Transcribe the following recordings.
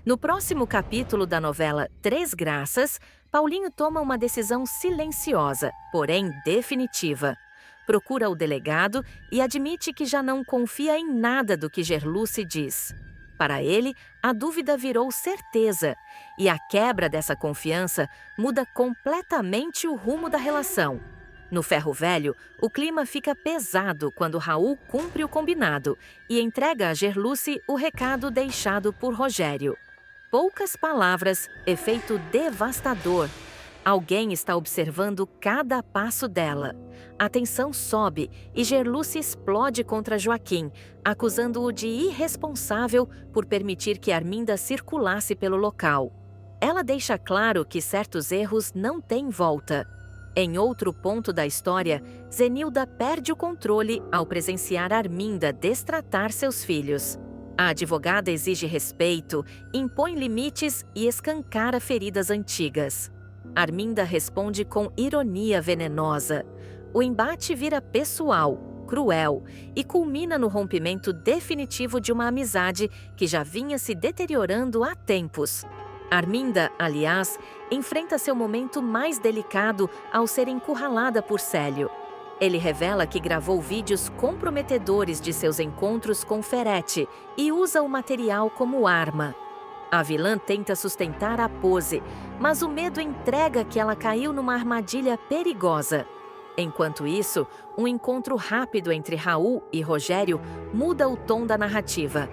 No próximo capítulo da novela Três Graças, Paulinho toma uma decisão silenciosa, porém definitiva. Procura o delegado e admite que já não confia em nada do que Gerluce diz. Para ele, a dúvida virou certeza, e a quebra dessa confiança muda completamente o rumo da relação. No Ferro Velho, o clima fica pesado quando Raul cumpre o combinado e entrega a Gerluce o recado deixado por Rogério. Poucas palavras, efeito devastador. Alguém está observando cada passo dela. A tensão sobe e Gerluce explode contra Joaquim, acusando-o de irresponsável por permitir que Arminda circulasse pelo local. Ela deixa claro que certos erros não têm volta. Em outro ponto da história, Zenilda perde o controle ao presenciar Arminda destratar seus filhos. A advogada exige respeito, impõe limites e escancara feridas antigas. Arminda responde com ironia venenosa. O embate vira pessoal, cruel e culmina no rompimento definitivo de uma amizade que já vinha se deteriorando há tempos. Arminda, aliás, enfrenta seu momento mais delicado ao ser encurralada por Célio. Ele revela que gravou vídeos comprometedores de seus encontros com Ferete e usa o material como arma. A vilã tenta sustentar a pose, mas o medo entrega que ela caiu numa armadilha perigosa. Enquanto isso, um encontro rápido entre Raul e Rogério muda o tom da narrativa.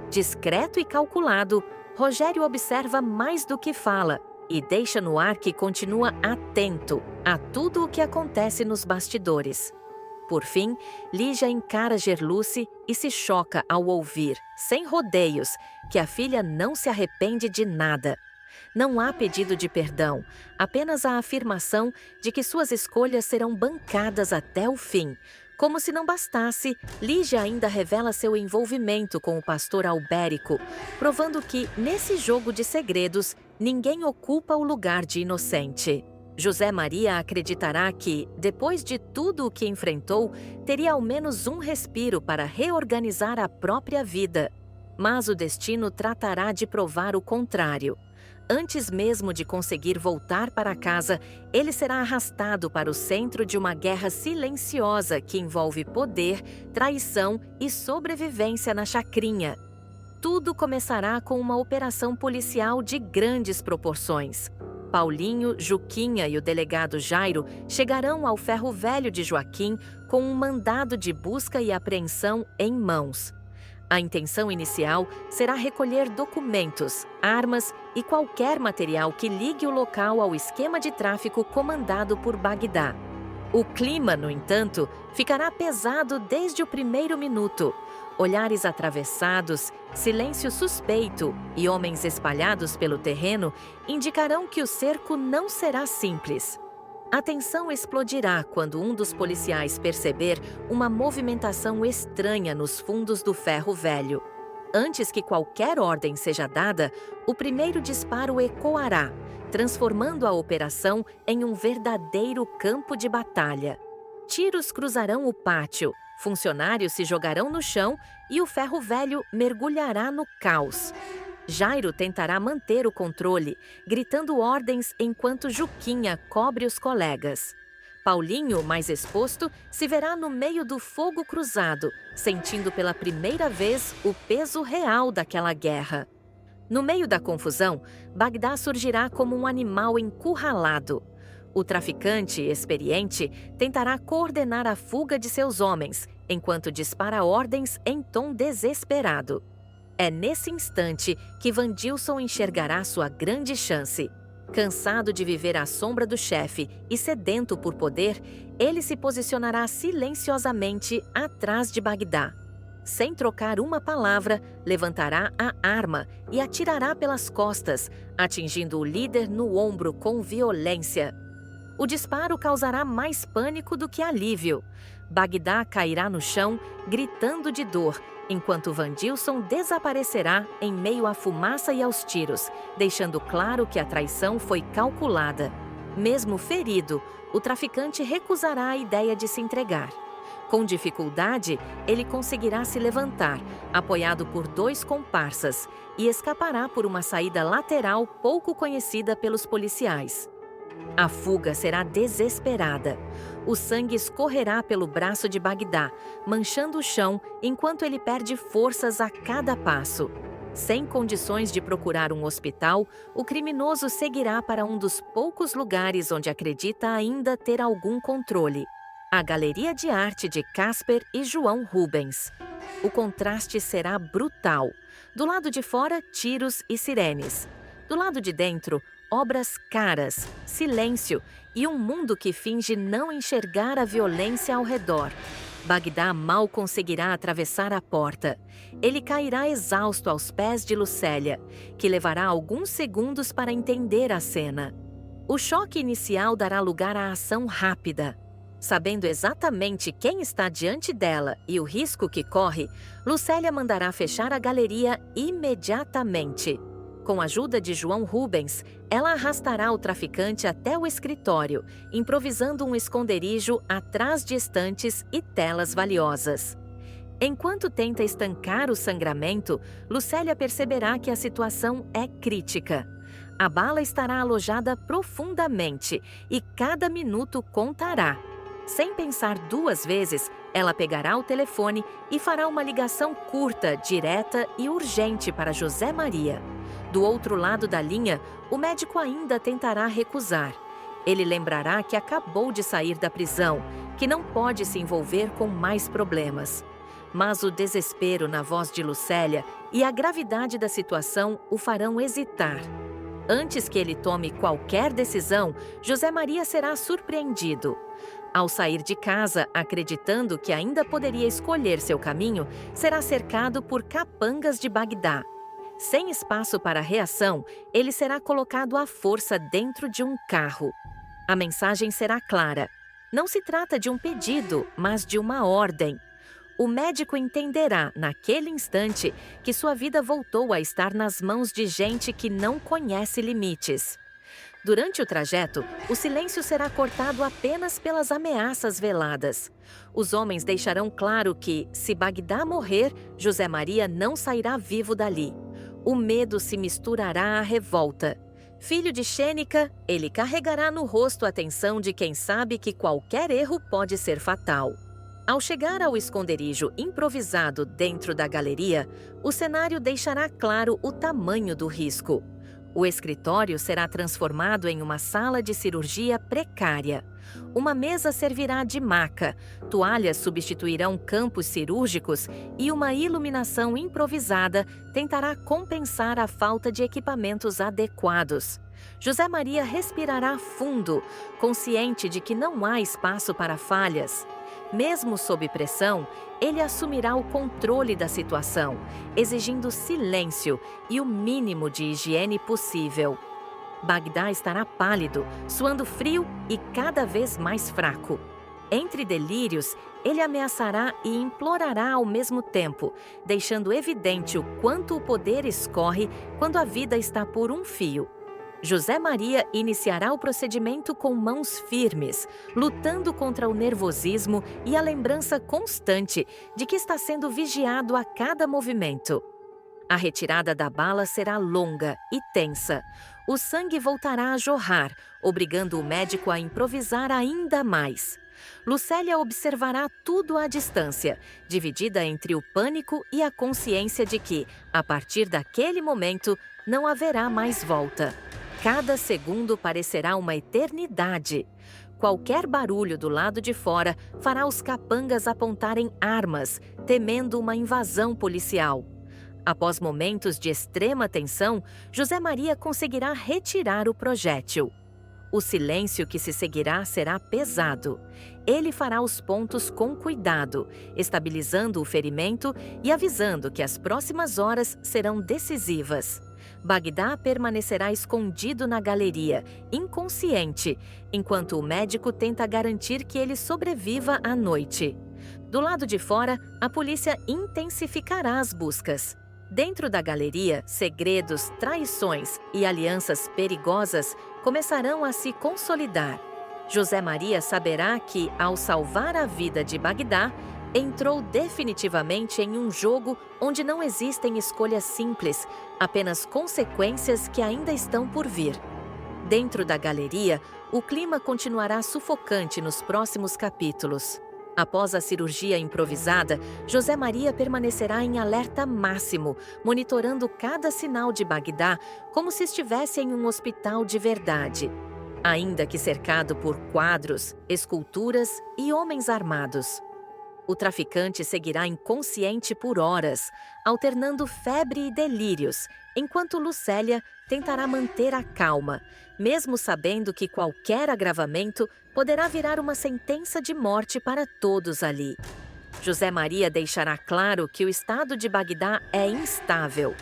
Discreto e calculado, Rogério observa mais do que fala e deixa no ar que continua atento a tudo o que acontece nos bastidores. Por fim, Lígia encara Gerluce e se choca ao ouvir, sem rodeios, que a filha não se arrepende de nada. Não há pedido de perdão, apenas a afirmação de que suas escolhas serão bancadas até o fim. Como se não bastasse, Lígia ainda revela seu envolvimento com o pastor Albérico, provando que, nesse jogo de segredos, ninguém ocupa o lugar de inocente. José Maria acreditará que, depois de tudo o que enfrentou, teria ao menos um respiro para reorganizar a própria vida. Mas o destino tratará de provar o contrário. Antes mesmo de conseguir voltar para casa, ele será arrastado para o centro de uma guerra silenciosa que envolve poder, traição e sobrevivência na chacrinha. Tudo começará com uma operação policial de grandes proporções. Paulinho, Juquinha e o delegado Jairo chegarão ao Ferro Velho de Joaquim com um mandado de busca e apreensão em mãos. A intenção inicial será recolher documentos, armas e qualquer material que ligue o local ao esquema de tráfico comandado por Bagdá. O clima, no entanto, ficará pesado desde o primeiro minuto. Olhares atravessados, silêncio suspeito e homens espalhados pelo terreno indicarão que o cerco não será simples. A tensão explodirá quando um dos policiais perceber uma movimentação estranha nos fundos do Ferro Velho. Antes que qualquer ordem seja dada, o primeiro disparo ecoará, transformando a operação em um verdadeiro campo de batalha. Tiros cruzarão o pátio, funcionários se jogarão no chão e o Ferro Velho mergulhará no caos. Jairo tentará manter o controle, gritando ordens enquanto Juquinha cobre os colegas. Paulinho, mais exposto, se verá no meio do fogo cruzado, sentindo pela primeira vez o peso real daquela guerra. No meio da confusão, Bagdá surgirá como um animal encurralado. O traficante, experiente, tentará coordenar a fuga de seus homens, enquanto dispara ordens em tom desesperado. É nesse instante que Vandilson enxergará sua grande chance. Cansado de viver à sombra do chefe e sedento por poder, ele se posicionará silenciosamente atrás de Bagdá. Sem trocar uma palavra, levantará a arma e atirará pelas costas, atingindo o líder no ombro com violência. O disparo causará mais pânico do que alívio. Bagdá cairá no chão, gritando de dor, enquanto Vandilson desaparecerá em meio à fumaça e aos tiros, deixando claro que a traição foi calculada. Mesmo ferido, o traficante recusará a ideia de se entregar. Com dificuldade, ele conseguirá se levantar, apoiado por 2 comparsas, e escapará por uma saída lateral pouco conhecida pelos policiais. A fuga será desesperada. O sangue escorrerá pelo braço de Bagdá, manchando o chão enquanto ele perde forças a cada passo. Sem condições de procurar um hospital, o criminoso seguirá para um dos poucos lugares onde acredita ainda ter algum controle: a Galeria de Arte de Casper e João Rubens. O contraste será brutal. Do lado de fora, tiros e sirenes. Do lado de dentro, obras caras, silêncio e um mundo que finge não enxergar a violência ao redor. Bagdá mal conseguirá atravessar a porta. Ele cairá exausto aos pés de Lucélia, que levará alguns segundos para entender a cena. O choque inicial dará lugar à ação rápida. Sabendo exatamente quem está diante dela e o risco que corre, Lucélia mandará fechar a galeria imediatamente. Com a ajuda de João Rubens, ela arrastará o traficante até o escritório, improvisando um esconderijo atrás de estantes e telas valiosas. Enquanto tenta estancar o sangramento, Lucélia perceberá que a situação é crítica. A bala estará alojada profundamente e cada minuto contará. Sem pensar 2 vezes, ela pegará o telefone e fará uma ligação curta, direta e urgente para José Maria. Do outro lado da linha, o médico ainda tentará recusar. Ele lembrará que acabou de sair da prisão, que não pode se envolver com mais problemas. Mas o desespero na voz de Lucélia e a gravidade da situação o farão hesitar. Antes que ele tome qualquer decisão, José Maria será surpreendido. Ao sair de casa, acreditando que ainda poderia escolher seu caminho, será cercado por capangas de Bagdá. Sem espaço para reação, ele será colocado à força dentro de um carro. A mensagem será clara. Não se trata de um pedido, mas de uma ordem. O médico entenderá, naquele instante, que sua vida voltou a estar nas mãos de gente que não conhece limites. Durante o trajeto, o silêncio será cortado apenas pelas ameaças veladas. Os homens deixarão claro que, se Bagdá morrer, José Maria não sairá vivo dali. O medo se misturará à revolta. Filho de Xênica, ele carregará no rosto a tensão de quem sabe que qualquer erro pode ser fatal. Ao chegar ao esconderijo improvisado dentro da galeria, o cenário deixará claro o tamanho do risco. O escritório será transformado em uma sala de cirurgia precária. Uma mesa servirá de maca, toalhas substituirão campos cirúrgicos e uma iluminação improvisada tentará compensar a falta de equipamentos adequados. José Maria respirará fundo, consciente de que não há espaço para falhas. Mesmo sob pressão, ele assumirá o controle da situação, exigindo silêncio e o mínimo de higiene possível. Bagdá estará pálido, suando frio e cada vez mais fraco. Entre delírios, ele ameaçará e implorará ao mesmo tempo, deixando evidente o quanto o poder escorre quando a vida está por um fio. José Maria iniciará o procedimento com mãos firmes, lutando contra o nervosismo e a lembrança constante de que está sendo vigiado a cada movimento. A retirada da bala será longa e tensa. O sangue voltará a jorrar, obrigando o médico a improvisar ainda mais. Lucélia observará tudo à distância, dividida entre o pânico e a consciência de que, a partir daquele momento, não haverá mais volta. Cada segundo parecerá uma eternidade. Qualquer barulho do lado de fora fará os capangas apontarem armas, temendo uma invasão policial. Após momentos de extrema tensão, José Maria conseguirá retirar o projétil. O silêncio que se seguirá será pesado. Ele fará os pontos com cuidado, estabilizando o ferimento e avisando que as próximas horas serão decisivas. Bagdá permanecerá escondido na galeria, inconsciente, enquanto o médico tenta garantir que ele sobreviva à noite. Do lado de fora, a polícia intensificará as buscas. Dentro da galeria, segredos, traições e alianças perigosas começarão a se consolidar. José Maria saberá que, ao salvar a vida de Bagdá, entrou definitivamente em um jogo onde não existem escolhas simples, apenas consequências que ainda estão por vir. Dentro da galeria, o clima continuará sufocante nos próximos capítulos. Após a cirurgia improvisada, José Maria permanecerá em alerta máximo, monitorando cada sinal de Bagdá como se estivesse em um hospital de verdade, ainda que cercado por quadros, esculturas e homens armados. O traficante seguirá inconsciente por horas, alternando febre e delírios, enquanto Lucélia tentará manter a calma, mesmo sabendo que qualquer agravamento poderá virar uma sentença de morte para todos ali. José Maria deixará claro que o estado de Bagdá é instável.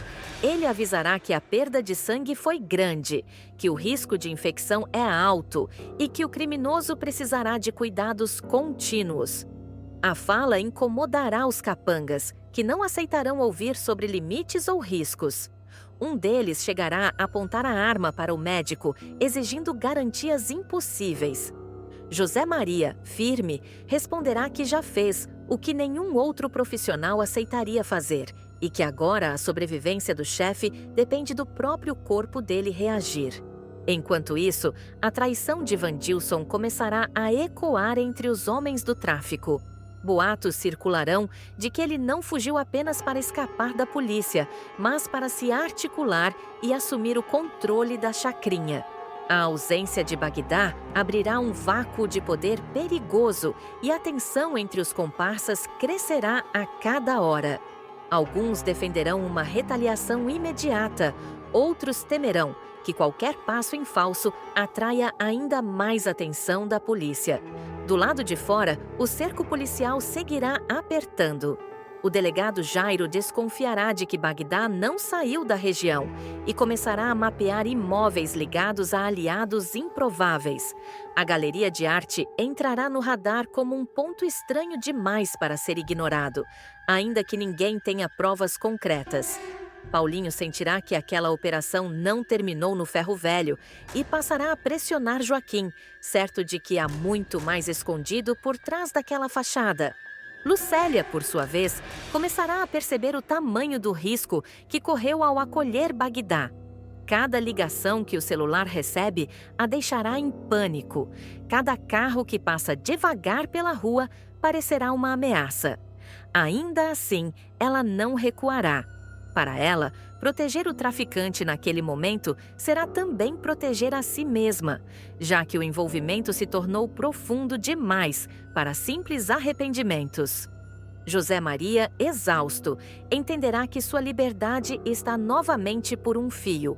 Ele avisará que a perda de sangue foi grande, que o risco de infecção é alto e que o criminoso precisará de cuidados contínuos. A fala incomodará os capangas, que não aceitarão ouvir sobre limites ou riscos. Um deles chegará a apontar a arma para o médico, exigindo garantias impossíveis. José Maria, firme, responderá que já fez o que nenhum outro profissional aceitaria fazer e que agora a sobrevivência do chefe depende do próprio corpo dele reagir. Enquanto isso, a traição de Vandilson começará a ecoar entre os homens do tráfico. Boatos circularão de que ele não fugiu apenas para escapar da polícia, mas para se articular e assumir o controle da chacrinha. A ausência de Bagdá abrirá um vácuo de poder perigoso e a tensão entre os comparsas crescerá a cada hora. Alguns defenderão uma retaliação imediata, outros temerão que qualquer passo em falso atraia ainda mais atenção da polícia. Do lado de fora, o cerco policial seguirá apertando. O delegado Jairo desconfiará de que Bagdá não saiu da região e começará a mapear imóveis ligados a aliados improváveis. A galeria de arte entrará no radar como um ponto estranho demais para ser ignorado, ainda que ninguém tenha provas concretas. Paulinho sentirá que aquela operação não terminou no ferro velho e passará a pressionar Joaquim, certo de que há muito mais escondido por trás daquela fachada. Lucélia, por sua vez, começará a perceber o tamanho do risco que correu ao acolher Bagdá. Cada ligação que o celular recebe a deixará em pânico. Cada carro que passa devagar pela rua parecerá uma ameaça. Ainda assim, ela não recuará. Para ela, proteger o traficante naquele momento será também proteger a si mesma, já que o envolvimento se tornou profundo demais para simples arrependimentos. José Maria, exausto, entenderá que sua liberdade está novamente por um fio.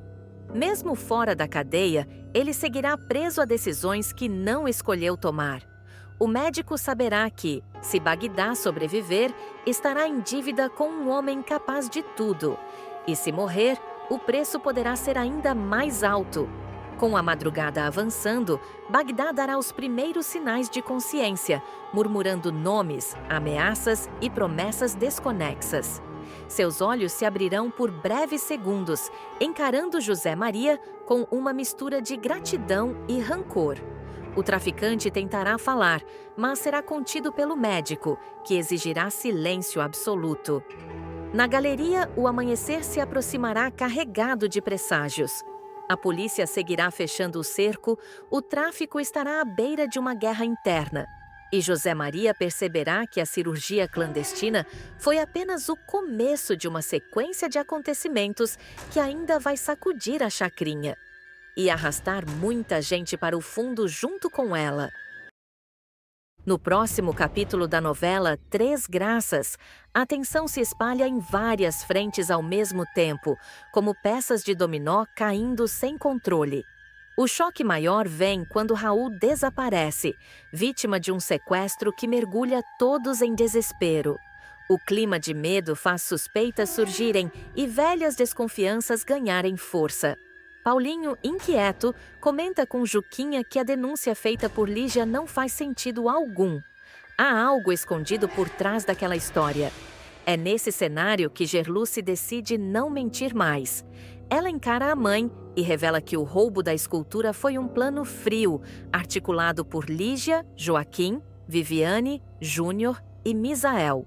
Mesmo fora da cadeia, ele seguirá preso a decisões que não escolheu tomar. O médico saberá que, se Bagdá sobreviver, estará em dívida com um homem capaz de tudo. E se morrer, o preço poderá ser ainda mais alto. Com a madrugada avançando, Bagdá dará os primeiros sinais de consciência, murmurando nomes, ameaças e promessas desconexas. Seus olhos se abrirão por breves segundos, encarando José Maria com uma mistura de gratidão e rancor. O traficante tentará falar, mas será contido pelo médico, que exigirá silêncio absoluto. Na galeria, o amanhecer se aproximará carregado de presságios. A polícia seguirá fechando o cerco, o tráfico estará à beira de uma guerra interna. E José Maria perceberá que a cirurgia clandestina foi apenas o começo de uma sequência de acontecimentos que ainda vai sacudir a chacrinha e arrastar muita gente para o fundo junto com ela. No próximo capítulo da novela Três Graças, a tensão se espalha em várias frentes ao mesmo tempo, como peças de dominó caindo sem controle. O choque maior vem quando Raul desaparece, vítima de um sequestro que mergulha todos em desespero. O clima de medo faz suspeitas surgirem e velhas desconfianças ganharem força. Paulinho, inquieto, comenta com Juquinha que a denúncia feita por Lígia não faz sentido algum. Há algo escondido por trás daquela história. É nesse cenário que Gerluce decide não mentir mais. Ela encara a mãe e revela que o roubo da escultura foi um plano frio, articulado por Lígia, Joaquim, Viviane, Júnior e Misael.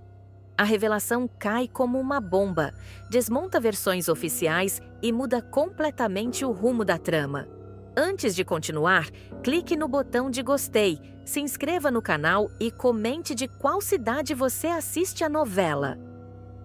A revelação cai como uma bomba, desmonta versões oficiais e muda completamente o rumo da trama. Antes de continuar, clique no botão de gostei, se inscreva no canal e comente de qual cidade você assiste a novela.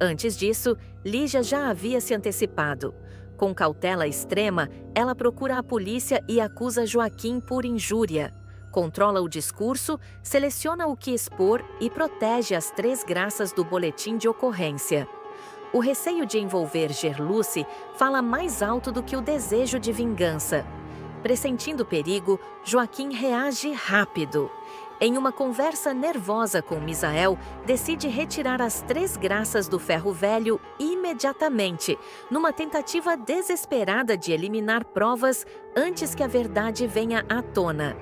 Antes disso, Lígia já havia se antecipado. Com cautela extrema, ela procura a polícia e acusa Joaquim por injúria. Controla o discurso, seleciona o que expor e protege as 3 graças do boletim de ocorrência. O receio de envolver Gerluce fala mais alto do que o desejo de vingança. Pressentindo perigo, Joaquim reage rápido. Em uma conversa nervosa com Misael, decide retirar as 3 graças do ferro velho imediatamente, numa tentativa desesperada de eliminar provas antes que a verdade venha à tona.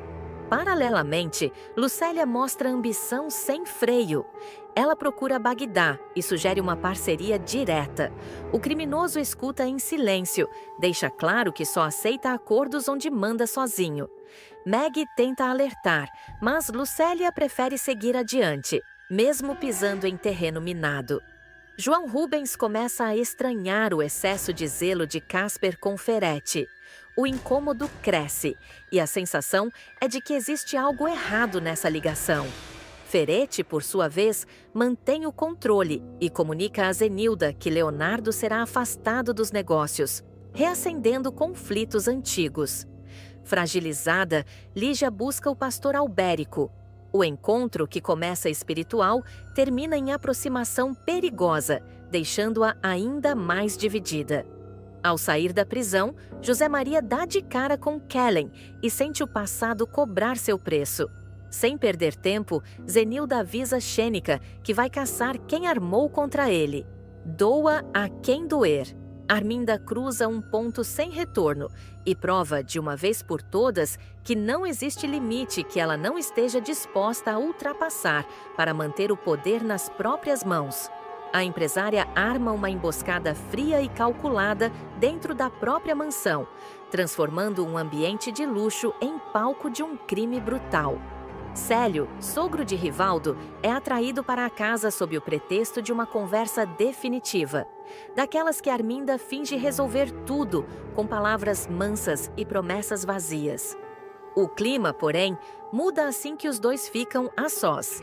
Paralelamente, Lucélia mostra ambição sem freio. Ela procura Bagdá e sugere uma parceria direta. O criminoso escuta em silêncio, deixa claro que só aceita acordos onde manda sozinho. Meg tenta alertar, mas Lucélia prefere seguir adiante, mesmo pisando em terreno minado. João Rubens começa a estranhar o excesso de zelo de Casper com Ferretti. O incômodo cresce e a sensação é de que existe algo errado nessa ligação. Ferretti, por sua vez, mantém o controle e comunica a Zenilda que Leonardo será afastado dos negócios, reacendendo conflitos antigos. Fragilizada, Lígia busca o pastor Albérico. O encontro, que começa espiritual, termina em aproximação perigosa, deixando-a ainda mais dividida. Ao sair da prisão, José Maria dá de cara com Kellen e sente o passado cobrar seu preço. Sem perder tempo, Zenilda avisa Xênica que vai caçar quem armou contra ele. Doa a quem doer. Arminda cruza um ponto sem retorno e prova de uma vez por todas que não existe limite que ela não esteja disposta a ultrapassar para manter o poder nas próprias mãos. A empresária arma uma emboscada fria e calculada dentro da própria mansão, transformando um ambiente de luxo em palco de um crime brutal. Célio, sogro de Rivaldo, é atraído para a casa sob o pretexto de uma conversa definitiva, daquelas que Arminda finge resolver tudo com palavras mansas e promessas vazias. O clima, porém, muda assim que os dois ficam a sós.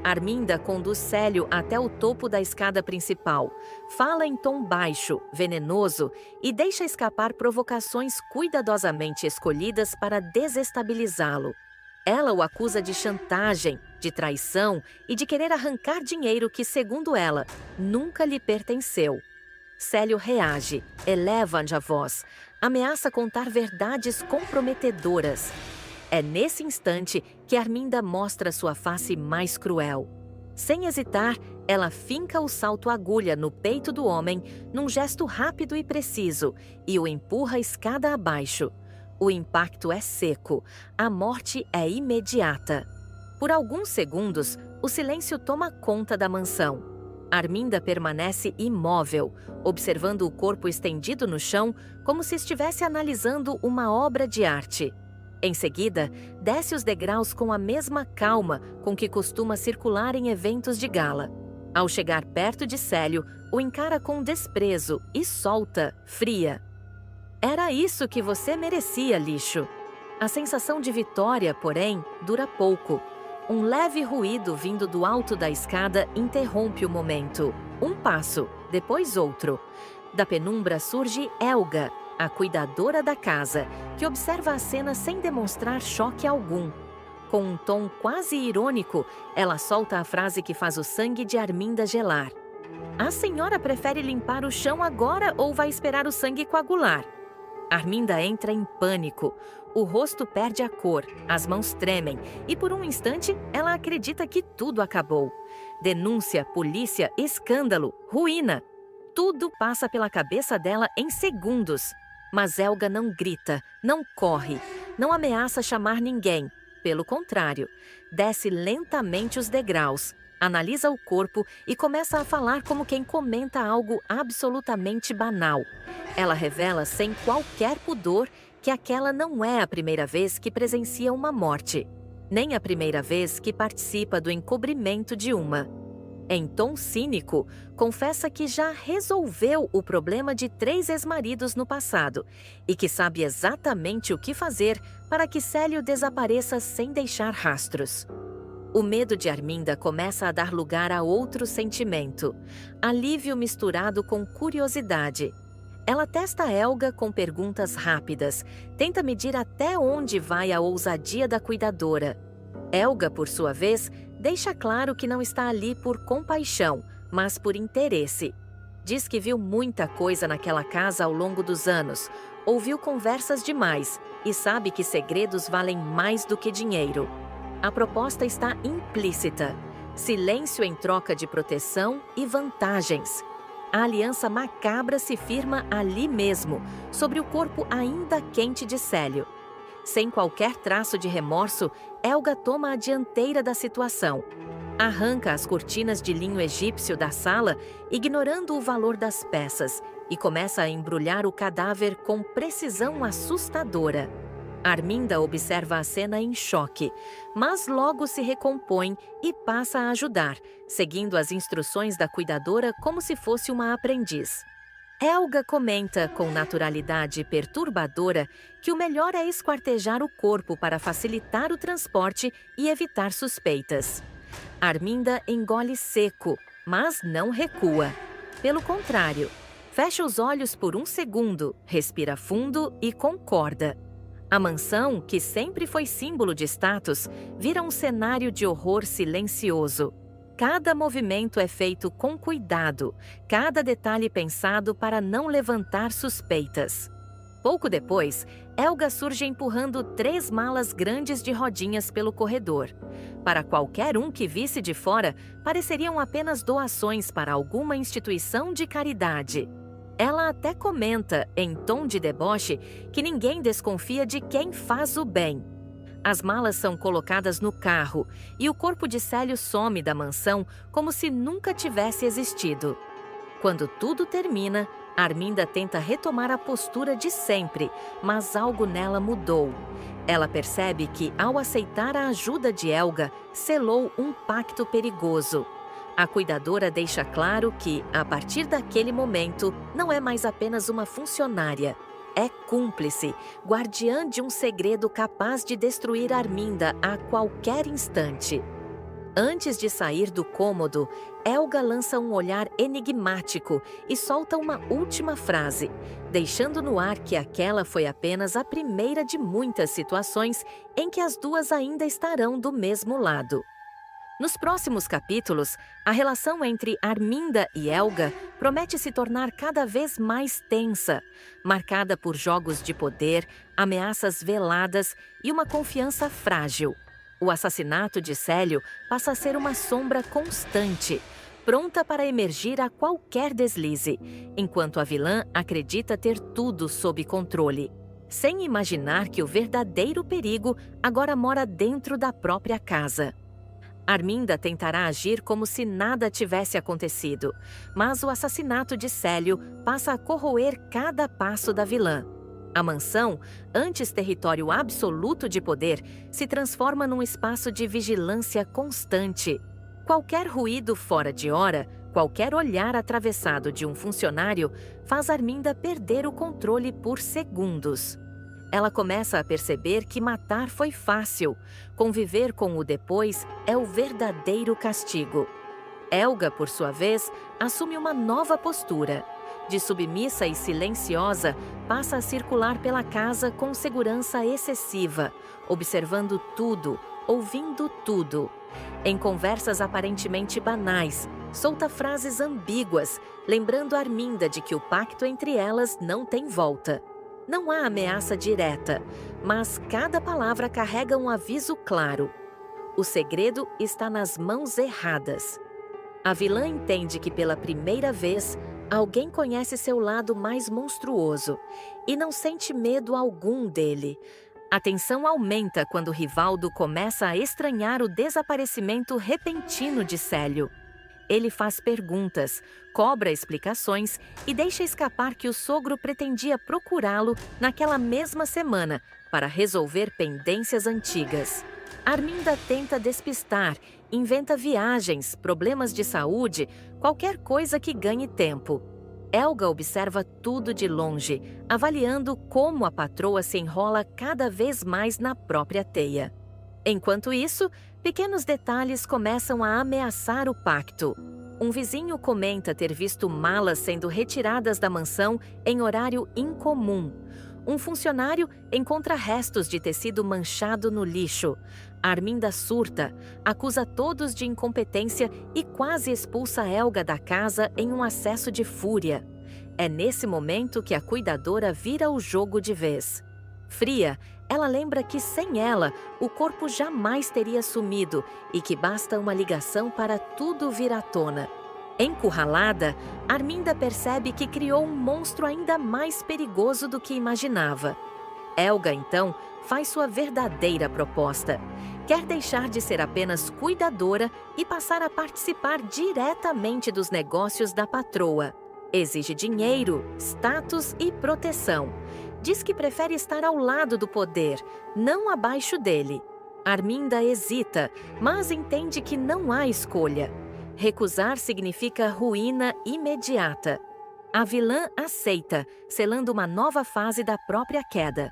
Arminda conduz Célio até o topo da escada principal, fala em tom baixo, venenoso e deixa escapar provocações cuidadosamente escolhidas para desestabilizá-lo. Ela o acusa de chantagem, de traição e de querer arrancar dinheiro que, segundo ela, nunca lhe pertenceu. Célio reage, eleva a voz, ameaça contar verdades comprometedoras. É nesse instante que Arminda mostra sua face mais cruel. Sem hesitar, ela finca o salto-agulha no peito do homem num gesto rápido e preciso e o empurra escada abaixo. O impacto é seco, a morte é imediata. Por alguns segundos, o silêncio toma conta da mansão. Arminda permanece imóvel, observando o corpo estendido no chão como se estivesse analisando uma obra de arte. Em seguida, desce os degraus com a mesma calma com que costuma circular em eventos de gala. Ao chegar perto de Célio, o encara com desprezo e solta, fria. Era isso que você merecia, lixo. A sensação de vitória, porém, dura pouco. Um leve ruído vindo do alto da escada interrompe o momento. Um passo, depois outro. Da penumbra surge Helga, a cuidadora da casa, que observa a cena sem demonstrar choque algum. Com um tom quase irônico, ela solta a frase que faz o sangue de Arminda gelar. A senhora prefere limpar o chão agora ou vai esperar o sangue coagular? Arminda entra em pânico. O rosto perde a cor, as mãos tremem e por um instante ela acredita que tudo acabou. Denúncia, polícia, escândalo, ruína. Tudo passa pela cabeça dela em segundos. Mas Helga não grita, não corre, não ameaça chamar ninguém. Pelo contrário, desce lentamente os degraus, Analisa o corpo e começa a falar como quem comenta algo absolutamente banal. Ela revela sem qualquer pudor que aquela não é a primeira vez que presencia uma morte, nem a primeira vez que participa do encobrimento de uma. Em tom cínico, confessa que já resolveu o problema de 3 ex-maridos no passado e que sabe exatamente o que fazer para que Célio desapareça sem deixar rastros. O medo de Arminda começa a dar lugar a outro sentimento, alívio misturado com curiosidade. Ela testa Helga com perguntas rápidas, tenta medir até onde vai a ousadia da cuidadora. Helga, por sua vez, deixa claro que não está ali por compaixão, mas por interesse. Diz que viu muita coisa naquela casa ao longo dos anos, ouviu conversas demais e sabe que segredos valem mais do que dinheiro. A proposta está implícita: silêncio em troca de proteção e vantagens. A aliança macabra se firma ali mesmo, sobre o corpo ainda quente de Célio. Sem qualquer traço de remorso, Helga toma a dianteira da situação. Arranca as cortinas de linho egípcio da sala, ignorando o valor das peças, e começa a embrulhar o cadáver com precisão assustadora. Arminda observa a cena em choque, mas logo se recompõe e passa a ajudar, seguindo as instruções da cuidadora como se fosse uma aprendiz. Helga comenta com naturalidade perturbadora que o melhor é esquartejar o corpo para facilitar o transporte e evitar suspeitas. Arminda engole seco, mas não recua. Pelo contrário, fecha os olhos por um segundo, respira fundo e concorda. A mansão, que sempre foi símbolo de status, vira um cenário de horror silencioso. Cada movimento é feito com cuidado, cada detalhe pensado para não levantar suspeitas. Pouco depois, Helga surge empurrando 3 malas grandes de rodinhas pelo corredor. Para qualquer um que visse de fora, pareceriam apenas doações para alguma instituição de caridade. Ela até comenta, em tom de deboche, que ninguém desconfia de quem faz o bem. As malas são colocadas no carro e o corpo de Célio some da mansão como se nunca tivesse existido. Quando tudo termina, Arminda tenta retomar a postura de sempre, mas algo nela mudou. Ela percebe que, ao aceitar a ajuda de Helga, selou um pacto perigoso. A cuidadora deixa claro que, a partir daquele momento, não é mais apenas uma funcionária. É cúmplice, guardiã de um segredo capaz de destruir Arminda a qualquer instante. Antes de sair do cômodo, Helga lança um olhar enigmático e solta uma última frase, deixando no ar que aquela foi apenas a primeira de muitas situações em que as duas ainda estarão do mesmo lado. Nos próximos capítulos, a relação entre Arminda e Helga promete se tornar cada vez mais tensa, marcada por jogos de poder, ameaças veladas e uma confiança frágil. O assassinato de Célio passa a ser uma sombra constante, pronta para emergir a qualquer deslize, enquanto a vilã acredita ter tudo sob controle, sem imaginar que o verdadeiro perigo agora mora dentro da própria casa. Arminda tentará agir como se nada tivesse acontecido, mas o assassinato de Célio passa a corroer cada passo da vilã. A mansão, antes território absoluto de poder, se transforma num espaço de vigilância constante. Qualquer ruído fora de hora, qualquer olhar atravessado de um funcionário, faz Arminda perder o controle por segundos. Ela começa a perceber que matar foi fácil, conviver com o depois é o verdadeiro castigo. Helga, por sua vez, assume uma nova postura. De submissa e silenciosa, passa a circular pela casa com segurança excessiva, observando tudo, ouvindo tudo. Em conversas aparentemente banais, solta frases ambíguas, lembrando Arminda de que o pacto entre elas não tem volta. Não há ameaça direta, mas cada palavra carrega um aviso claro. O segredo está nas mãos erradas. A vilã entende que pela primeira vez, alguém conhece seu lado mais monstruoso e não sente medo algum dele. A tensão aumenta quando Rivaldo começa a estranhar o desaparecimento repentino de Célio. Ele faz perguntas, cobra explicações e deixa escapar que o sogro pretendia procurá-lo naquela mesma semana para resolver pendências antigas. Arminda tenta despistar, inventa viagens, problemas de saúde, qualquer coisa que ganhe tempo. Helga observa tudo de longe, avaliando como a patroa se enrola cada vez mais na própria teia. Enquanto isso, pequenos detalhes começam a ameaçar o pacto. Um vizinho comenta ter visto malas sendo retiradas da mansão em horário incomum. Um funcionário encontra restos de tecido manchado no lixo. Arminda surta, acusa todos de incompetência e quase expulsa Helga da casa em um acesso de fúria. É nesse momento que a cuidadora vira o jogo de vez. Fria, ela lembra que sem ela, o corpo jamais teria sumido e que basta uma ligação para tudo vir à tona. Encurralada, Arminda percebe que criou um monstro ainda mais perigoso do que imaginava. Helga, então, faz sua verdadeira proposta. Quer deixar de ser apenas cuidadora e passar a participar diretamente dos negócios da patroa. Exige dinheiro, status e proteção. Diz que prefere estar ao lado do poder, não abaixo dele. Arminda hesita, mas entende que não há escolha. Recusar significa ruína imediata. A vilã aceita, selando uma nova fase da própria queda.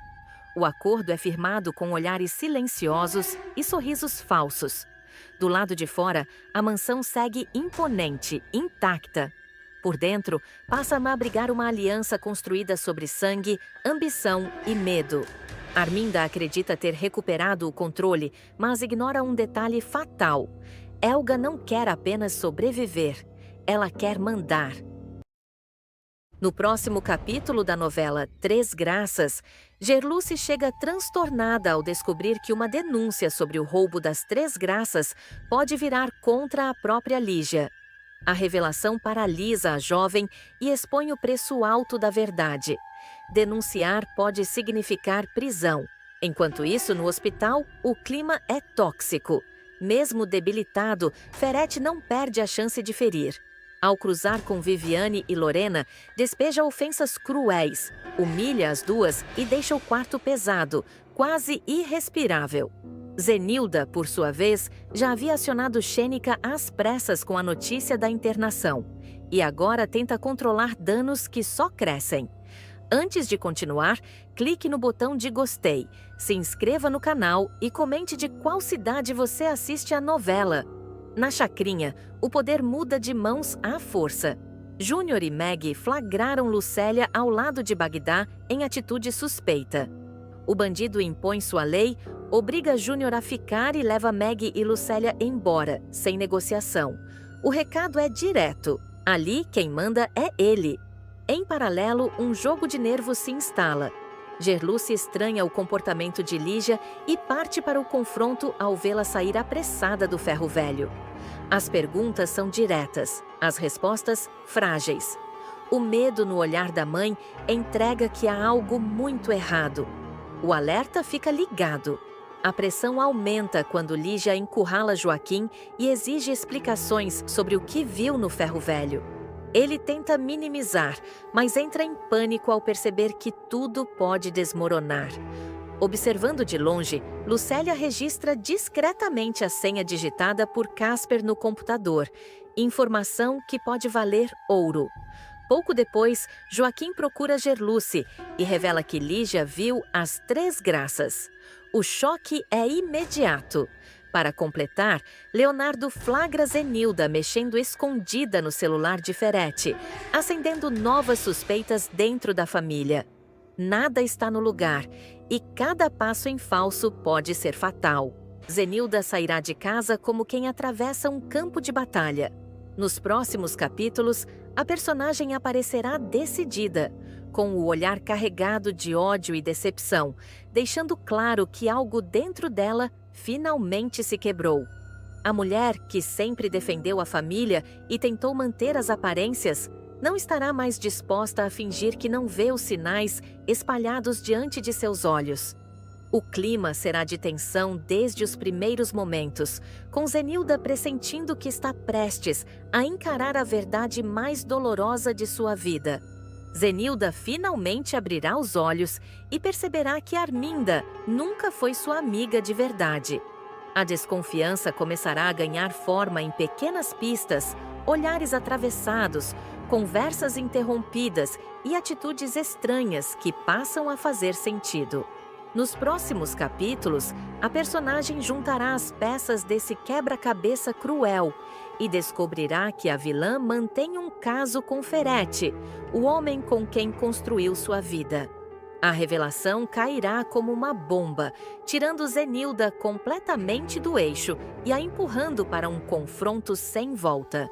O acordo é firmado com olhares silenciosos e sorrisos falsos. Do lado de fora, a mansão segue imponente, intacta. Por dentro, passa a abrigar uma aliança construída sobre sangue, ambição e medo. Arminda acredita ter recuperado o controle, mas ignora um detalhe fatal. Helga não quer apenas sobreviver, ela quer mandar. No próximo capítulo da novela Três Graças, Gerluce chega transtornada ao descobrir que uma denúncia sobre o roubo das Três Graças pode virar contra a própria Lígia. A revelação paralisa a jovem e expõe o preço alto da verdade. Denunciar pode significar prisão. Enquanto isso, no hospital, o clima é tóxico. Mesmo debilitado, Ferete não perde a chance de ferir. Ao cruzar com Viviane e Lorena, despeja ofensas cruéis, humilha as duas e deixa o quarto pesado, quase irrespirável. Zenilda, por sua vez, já havia acionado Xênica às pressas com a notícia da internação e agora tenta controlar danos que só crescem. Antes de continuar, clique no botão de gostei, se inscreva no canal e comente de qual cidade você assiste a novela. Na chacrinha, o poder muda de mãos à força. Júnior e Meg flagraram Lucélia ao lado de Bagdá em atitude suspeita. O bandido impõe sua lei, obriga Júnior a ficar e leva Meg e Lucélia embora, sem negociação. O recado é direto. Ali, quem manda é ele. Em paralelo, um jogo de nervos se instala. Gerluce estranha o comportamento de Lígia e parte para o confronto ao vê-la sair apressada do ferro velho. As perguntas são diretas, as respostas frágeis. O medo no olhar da mãe entrega que há algo muito errado. O alerta fica ligado. A pressão aumenta quando Lígia encurrala Joaquim e exige explicações sobre o que viu no ferro velho. Ele tenta minimizar, mas entra em pânico ao perceber que tudo pode desmoronar. Observando de longe, Lucélia registra discretamente a senha digitada por Casper no computador, informação que pode valer ouro. Pouco depois, Joaquim procura Gerluce e revela que Lígia viu as Três Graças. O choque é imediato. Para completar, Leonardo flagra Zenilda mexendo escondida no celular de Ferete, acendendo novas suspeitas dentro da família. Nada está no lugar e cada passo em falso pode ser fatal. Zenilda sairá de casa como quem atravessa um campo de batalha. Nos próximos capítulos, a personagem aparecerá decidida, com o olhar carregado de ódio e decepção, deixando claro que algo dentro dela finalmente se quebrou. A mulher, que sempre defendeu a família e tentou manter as aparências, não estará mais disposta a fingir que não vê os sinais espalhados diante de seus olhos. O clima será de tensão desde os primeiros momentos, com Zenilda pressentindo que está prestes a encarar a verdade mais dolorosa de sua vida. Zenilda finalmente abrirá os olhos e perceberá que Arminda nunca foi sua amiga de verdade. A desconfiança começará a ganhar forma em pequenas pistas, olhares atravessados, conversas interrompidas e atitudes estranhas que passam a fazer sentido. Nos próximos capítulos, a personagem juntará as peças desse quebra-cabeça cruel e descobrirá que a vilã mantém um caso com Ferete, o homem com quem construiu sua vida. A revelação cairá como uma bomba, tirando Zenilda completamente do eixo e a empurrando para um confronto sem volta.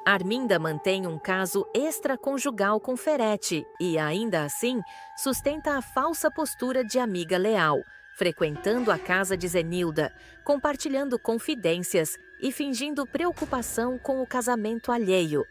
Arminda mantém um caso extraconjugal com Ferete e, ainda assim, sustenta a falsa postura de amiga leal, frequentando a casa de Zenilda, compartilhando confidências e fingindo preocupação com o casamento alheio.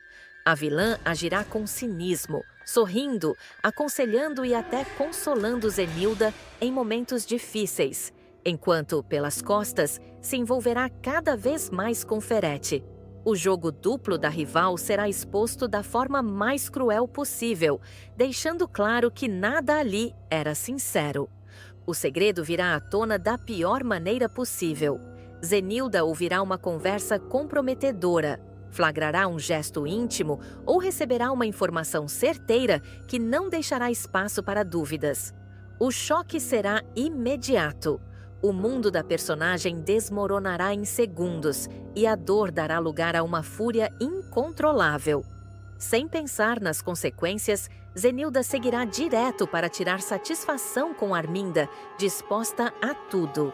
A vilã agirá com cinismo, sorrindo, aconselhando e até consolando Zenilda em momentos difíceis, enquanto, pelas costas, se envolverá cada vez mais com Ferete. O jogo duplo da rival será exposto da forma mais cruel possível, deixando claro que nada ali era sincero. O segredo virá à tona da pior maneira possível. Zenilda ouvirá uma conversa comprometedora, flagrará um gesto íntimo ou receberá uma informação certeira que não deixará espaço para dúvidas. O choque será imediato. O mundo da personagem desmoronará em segundos e a dor dará lugar a uma fúria incontrolável. Sem pensar nas consequências, Zenilda seguirá direto para tirar satisfação com Arminda, disposta a tudo.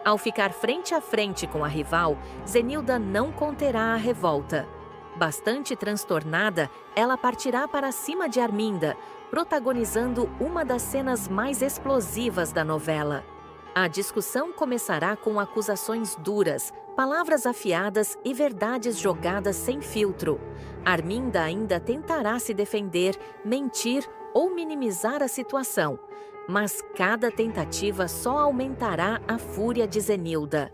Ao ficar frente a frente com a rival, Zenilda não conterá a revolta. Bastante transtornada, ela partirá para cima de Arminda, protagonizando uma das cenas mais explosivas da novela. A discussão começará com acusações duras, palavras afiadas e verdades jogadas sem filtro. Arminda ainda tentará se defender, mentir ou minimizar a situação, mas cada tentativa só aumentará a fúria de Zenilda.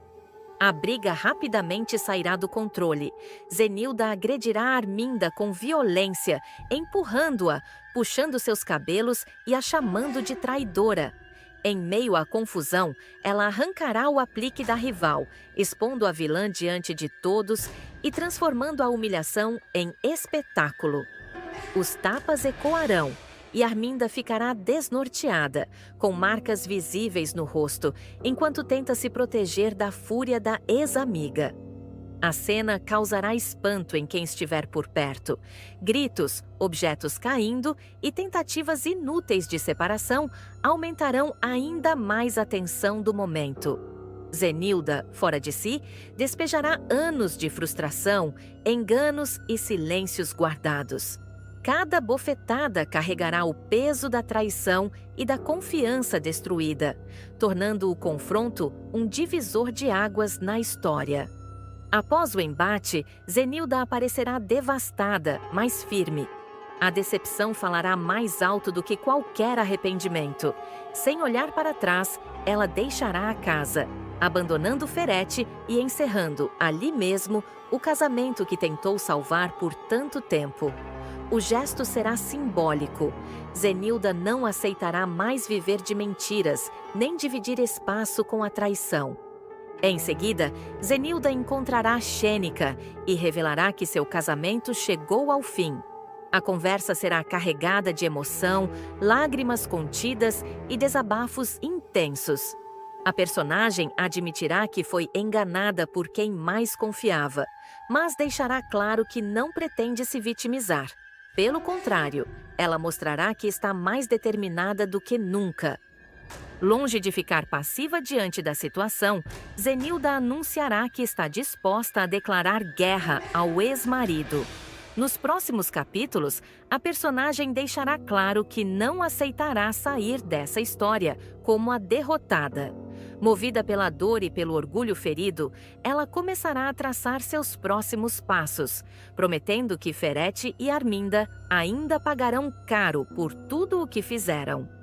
A briga rapidamente sairá do controle. Zenilda agredirá Arminda com violência, empurrando-a, puxando seus cabelos e a chamando de traidora. Em meio à confusão, ela arrancará o aplique da rival, expondo a vilã diante de todos e transformando a humilhação em espetáculo. Os tapas ecoarão e Arminda ficará desnorteada, com marcas visíveis no rosto, enquanto tenta se proteger da fúria da ex-amiga. A cena causará espanto em quem estiver por perto. Gritos, objetos caindo e tentativas inúteis de separação aumentarão ainda mais a tensão do momento. Zenilda, fora de si, despejará anos de frustração, enganos e silêncios guardados. Cada bofetada carregará o peso da traição e da confiança destruída, tornando o confronto um divisor de águas na história. Após o embate, Zenilda aparecerá devastada, mas firme. A decepção falará mais alto do que qualquer arrependimento. Sem olhar para trás, ela deixará a casa, abandonando Ferete e encerrando, ali mesmo, o casamento que tentou salvar por tanto tempo. O gesto será simbólico. Zenilda não aceitará mais viver de mentiras, nem dividir espaço com a traição. Em seguida, Zenilda encontrará Xênica e revelará que seu casamento chegou ao fim. A conversa será carregada de emoção, lágrimas contidas e desabafos intensos. A personagem admitirá que foi enganada por quem mais confiava, mas deixará claro que não pretende se vitimizar. Pelo contrário, ela mostrará que está mais determinada do que nunca. Longe de ficar passiva diante da situação, Zenilda anunciará que está disposta a declarar guerra ao ex-marido. Nos próximos capítulos, a personagem deixará claro que não aceitará sair dessa história como a derrotada. Movida pela dor e pelo orgulho ferido, ela começará a traçar seus próximos passos, prometendo que Ferete e Arminda ainda pagarão caro por tudo o que fizeram.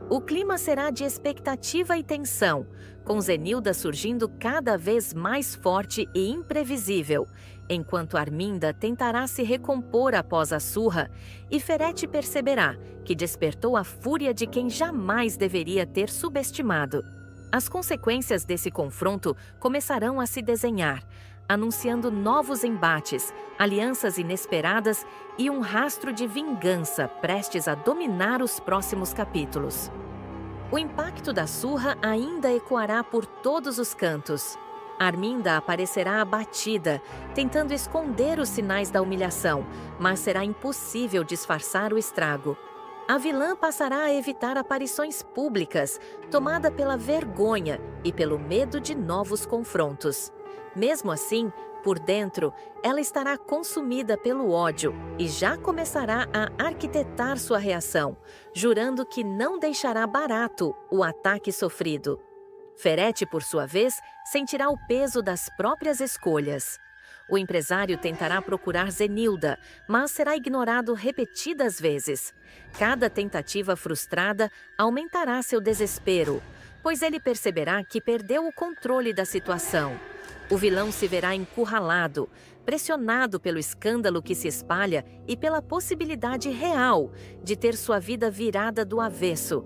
O clima será de expectativa e tensão, com Zenilda surgindo cada vez mais forte e imprevisível, enquanto Arminda tentará se recompor após a surra e Ferete perceberá que despertou a fúria de quem jamais deveria ter subestimado. As consequências desse confronto começarão a se desenhar, anunciando novos embates, alianças inesperadas e um rastro de vingança prestes a dominar os próximos capítulos. O impacto da surra ainda ecoará por todos os cantos. Arminda aparecerá abatida, tentando esconder os sinais da humilhação, mas será impossível disfarçar o estrago. A vilã passará a evitar aparições públicas, tomada pela vergonha e pelo medo de novos confrontos. Mesmo assim, por dentro, ela estará consumida pelo ódio e já começará a arquitetar sua reação, jurando que não deixará barato o ataque sofrido. Ferete, por sua vez, sentirá o peso das próprias escolhas. O empresário tentará procurar Zenilda, mas será ignorado repetidas vezes. Cada tentativa frustrada aumentará seu desespero, pois ele perceberá que perdeu o controle da situação. O vilão se verá encurralado, pressionado pelo escândalo que se espalha e pela possibilidade real de ter sua vida virada do avesso.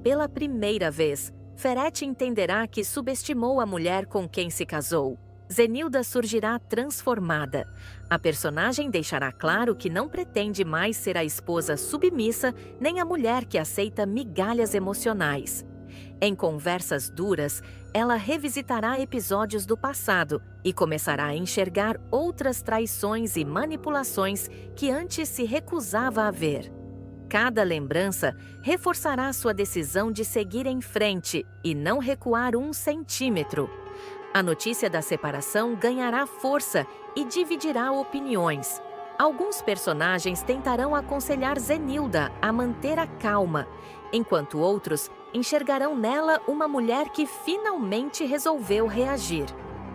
Pela primeira vez, Ferete entenderá que subestimou a mulher com quem se casou. Zenilda surgirá transformada. A personagem deixará claro que não pretende mais ser a esposa submissa nem a mulher que aceita migalhas emocionais. Em conversas duras, ela revisitará episódios do passado e começará a enxergar outras traições e manipulações que antes se recusava a ver. Cada lembrança reforçará sua decisão de seguir em frente e não recuar 1 centímetro. A notícia da separação ganhará força e dividirá opiniões. Alguns personagens tentarão aconselhar Zenilda a manter a calma, enquanto outros enxergarão nela uma mulher que finalmente resolveu reagir.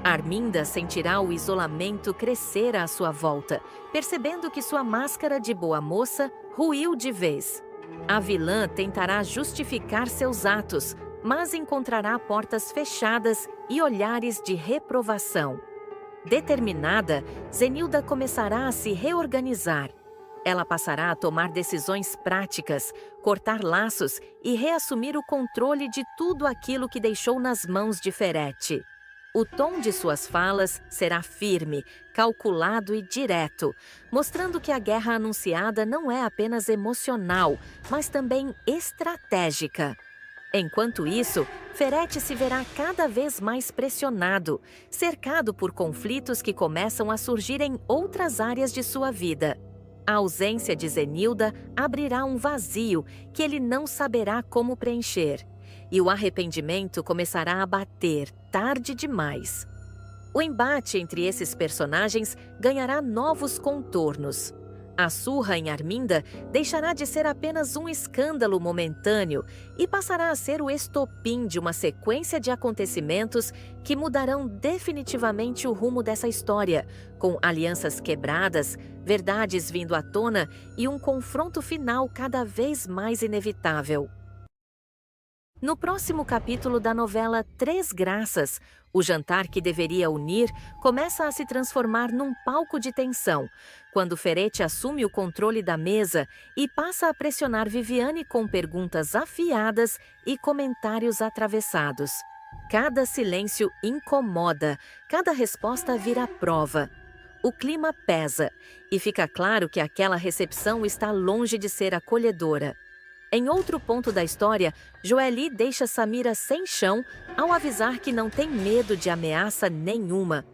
Arminda sentirá o isolamento crescer à sua volta, percebendo que sua máscara de boa moça ruiu de vez. A vilã tentará justificar seus atos, mas encontrará portas fechadas e olhares de reprovação. Determinada, Zenilda começará a se reorganizar. Ela passará a tomar decisões práticas, cortar laços e reassumir o controle de tudo aquilo que deixou nas mãos de Ferete. O tom de suas falas será firme, calculado e direto, mostrando que a guerra anunciada não é apenas emocional, mas também estratégica. Enquanto isso, Ferete se verá cada vez mais pressionado, cercado por conflitos que começam a surgir em outras áreas de sua vida. A ausência de Zenilda abrirá um vazio que ele não saberá como preencher. E o arrependimento começará a bater tarde demais. O embate entre esses personagens ganhará novos contornos. A surra em Arminda deixará de ser apenas um escândalo momentâneo e passará a ser o estopim de uma sequência de acontecimentos que mudarão definitivamente o rumo dessa história, com alianças quebradas, verdades vindo à tona e um confronto final cada vez mais inevitável. No próximo capítulo da novela Três Graças, o jantar que deveria unir começa a se transformar num palco de tensão, quando Ferete assume o controle da mesa e passa a pressionar Viviane com perguntas afiadas e comentários atravessados. Cada silêncio incomoda, cada resposta vira prova. O clima pesa e fica claro que aquela recepção está longe de ser acolhedora. Em outro ponto da história, Joely deixa Samira sem chão ao avisar que não tem medo de ameaça nenhuma.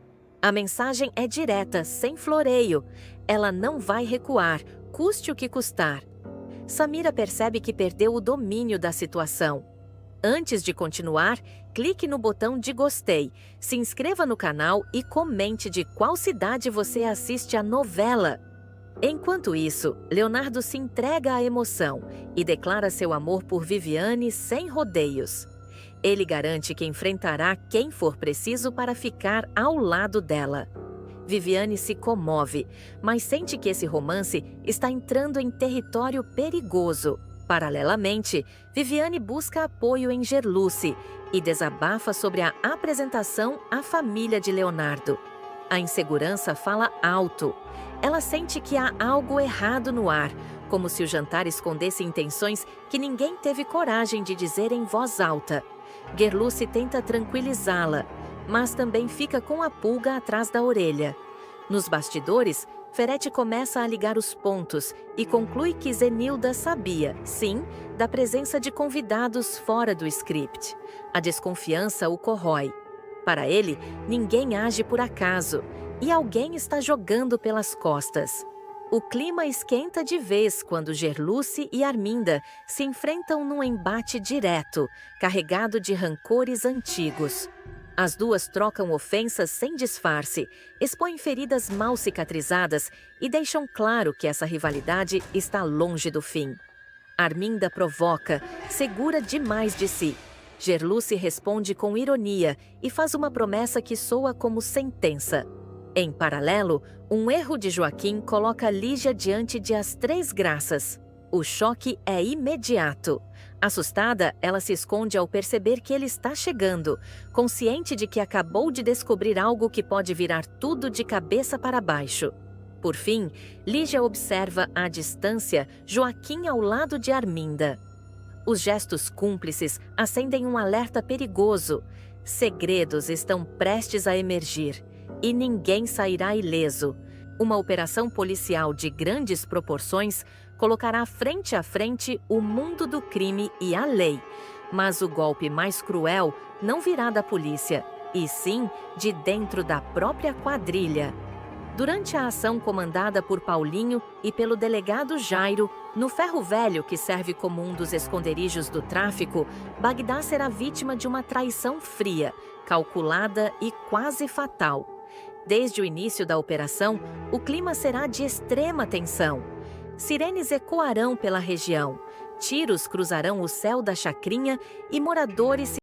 A mensagem é direta, sem floreio. Ela não vai recuar, custe o que custar. Samira percebe que perdeu o domínio da situação. Antes de continuar, clique no botão de gostei, se inscreva no canal e comente de qual cidade você assiste a novela. Enquanto isso, Leonardo se entrega à emoção e declara seu amor por Viviane sem rodeios. Ele garante que enfrentará quem for preciso para ficar ao lado dela. Viviane se comove, mas sente que esse romance está entrando em território perigoso. Paralelamente, Viviane busca apoio em Gerluce e desabafa sobre a apresentação à família de Leonardo. A insegurança fala alto. Ela sente que há algo errado no ar, como se o jantar escondesse intenções que ninguém teve coragem de dizer em voz alta. Gerluce tenta tranquilizá-la, mas também fica com a pulga atrás da orelha. Nos bastidores, Ferretti começa a ligar os pontos e conclui que Zenilda sabia, sim, da presença de convidados fora do script. A desconfiança o corrói. Para ele, ninguém age por acaso e alguém está jogando pelas costas. O clima esquenta de vez quando Gerluce e Arminda se enfrentam num embate direto, carregado de rancores antigos. As duas trocam ofensas sem disfarce, expõem feridas mal cicatrizadas e deixam claro que essa rivalidade está longe do fim. Arminda provoca, segura demais de si. Gerluce responde com ironia e faz uma promessa que soa como sentença. Em paralelo, um erro de Joaquim coloca Lígia diante de As Três Graças. O choque é imediato. Assustada, ela se esconde ao perceber que ele está chegando, consciente de que acabou de descobrir algo que pode virar tudo de cabeça para baixo. Por fim, Lígia observa à distância Joaquim ao lado de Arminda. Os gestos cúmplices acendem um alerta perigoso. Segredos estão prestes a emergir e ninguém sairá ileso. Uma operação policial de grandes proporções colocará frente a frente o mundo do crime e a lei. Mas o golpe mais cruel não virá da polícia, e sim de dentro da própria quadrilha. Durante a ação comandada por Paulinho e pelo delegado Jairo, no ferro velho que serve como um dos esconderijos do tráfico, Bagdá será vítima de uma traição fria, calculada e quase fatal. Desde o início da operação, o clima será de extrema tensão. Sirenes ecoarão pela região, tiros cruzarão o céu da chacrinha e moradores se